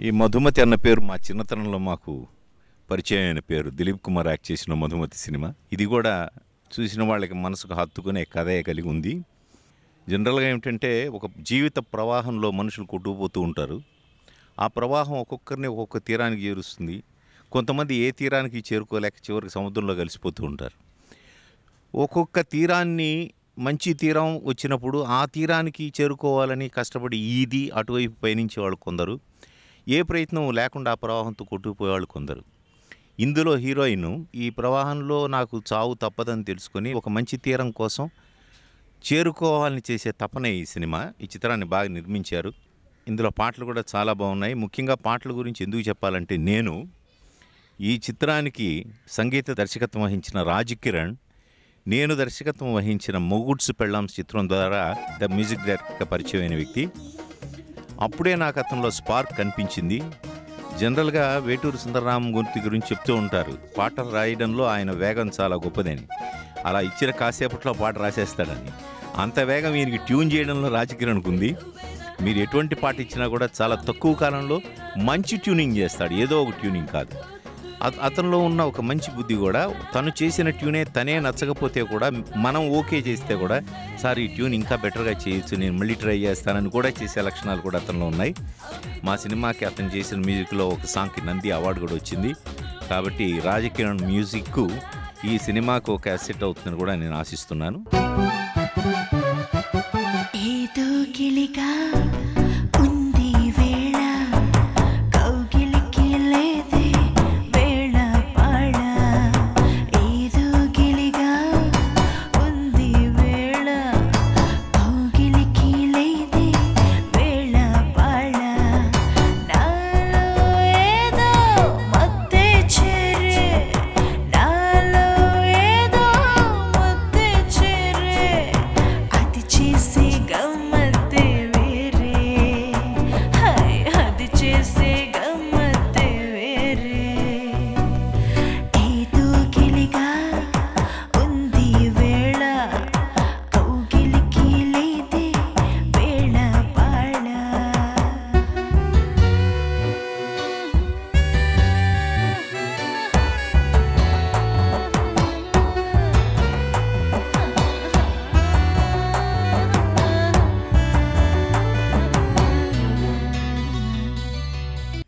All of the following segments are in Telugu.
ఈ మధుమతి అన్న పేరు మా చిన్నతనంలో మాకు పరిచయం అయిన పేరు. దిలీప్ కుమార్ యాక్ట్ చేసిన మధుమతి సినిమా. ఇది కూడా చూసిన వాళ్ళకి మనసుకు హత్తుకునే కథే కలిగి ఉంది. జనరల్గా ఏమిటంటే ఒక జీవిత ప్రవాహంలో మనుషులు కొట్టుకుపోతూ ఉంటారు. ఆ ప్రవాహం ఒక్కొక్కరిని ఒక్కొక్క తీరానికి చేరుస్తుంది. కొంతమంది ఏ తీరానికి చేరుకోలేక చివరికి సముద్రంలో కలిసిపోతూ ఉంటారు. ఒక్కొక్క తీరాన్ని మంచి తీరం వచ్చినప్పుడు ఆ తీరానికి చేరుకోవాలని కష్టపడి ఈది అటువైపు పయనించే వాళ్ళు కొందరు, ఏ ప్రయత్నం లేకుండా ఆ ప్రవాహంతో కొట్టుకుపోయేవాళ్ళు కొందరు. ఇందులో హీరోయిన్ ఈ ప్రవాహంలో నాకు చావు తప్పదని తెలుసుకొని ఒక మంచి తీరం కోసం చేరుకోవాలని చేసే తపనే ఈ సినిమా. ఈ చిత్రాన్ని బాగా నిర్మించారు. ఇందులో పాటలు కూడా చాలా బాగున్నాయి. ముఖ్యంగా పాటల గురించి ఎందుకు చెప్పాలంటే, నేను ఈ చిత్రానికి సంగీత దర్శకత్వం వహించిన రాజ్ కిరణ్, నేను దర్శకత్వం వహించిన మొగుడ్స్ పెళ్ళాంస్ చిత్రం ద్వారా ద మ్యూజిక్ డైరెక్టర్గా పరిచయమైన వ్యక్తి. అప్పుడే నాకు అతనిలో స్పార్క్ కనిపించింది. జనరల్గా వేటూరు సుందరరామమూర్తి గురించి చెప్తూ ఉంటారు, పాటలు రాయడంలో ఆయన వేగం చాలా గొప్పదని. అలా ఇచ్చిన కాసేపట్లో పాట రాసేస్తాడని. అంత వేగం ఈయనకి ట్యూన్ చేయడంలో రాజ్ కిరణ్కు ఉంది. మీరు ఎటువంటి పాట ఇచ్చినా కూడా చాలా తక్కువ కాలంలో మంచి ట్యూనింగ్ చేస్తాడు, ఏదో ఒక ట్యూనింగ్ కాదు. అతనిలో ఉన్న ఒక మంచి బుద్ధి కూడా, తను చేసిన ట్యూనే తనే నచ్చకపోతే కూడా మనం ఓకే చేస్తే కూడా, సార్ ఈ ట్యూన్ ఇంకా బెటర్గా చేయొచ్చు, నేను మళ్ళీ ట్రై చేస్తానని కూడా చేసే లక్షణాలు కూడా అతనిలో ఉన్నాయి. మా సినిమాకి అతను చేసిన మ్యూజిక్లో ఒక సాంగ్కి నంది అవార్డు కూడా వచ్చింది. కాబట్టి రాజ్ కిరణ్ మ్యూజిక్ ఈ సినిమాకు ఒక అసెట్ అవుతుందని కూడా నేను ఆశిస్తున్నాను.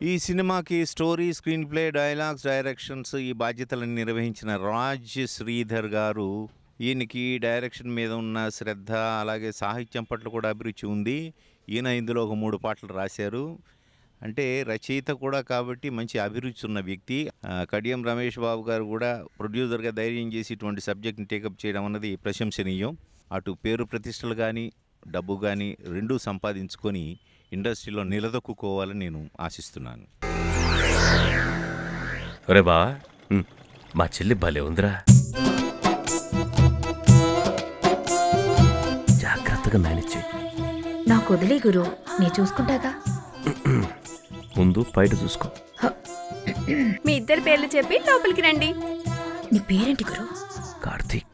ఈ సినిమాకి story, screen play, dialogues, directions ఈ బాధ్యతలను నిర్వహించిన రాజ్ శ్రీధర్ గారు. ఈయనకి డైరెక్షన్ మీద ఉన్న శ్రద్ధ, అలాగే సాహిత్యం పట్ల కూడా అభిరుచి ఉంది. ఈయన ఇందులో ఒక 3 పాటలు రాశారు. అంటే రచయిత కూడా కాబట్టి మంచి అభిరుచి ఉన్న వ్యక్తి. కడియం రమేష్ బాబు గారు కూడా ప్రొడ్యూసర్గా ధైర్యం చేసి ఇటువంటి సబ్జెక్ట్ని టేకప్ చేయడం అన్నది ప్రశంసనీయం. అటు పేరు ప్రతిష్టలు కానీ డబ్బు కానీ రెండూ సంపాదించుకొని ఇండస్ట్రీలో నిలదొక్కుకోవాలని నేను ఆశిస్తున్నాను. ఒరే బా, మా చెల్లి భలే ఉందిరా, జాగ్రత్తగా మేనేజ్ చేయి. నాకు వదిలే గురు, నీ చూసుకుంటాగా. ముందు బయట చూసుకో. మీ ఇద్దరు పేర్లు చెప్పి లోపలికి రండి. నీ పేరేంటి గురు? కార్తీక్.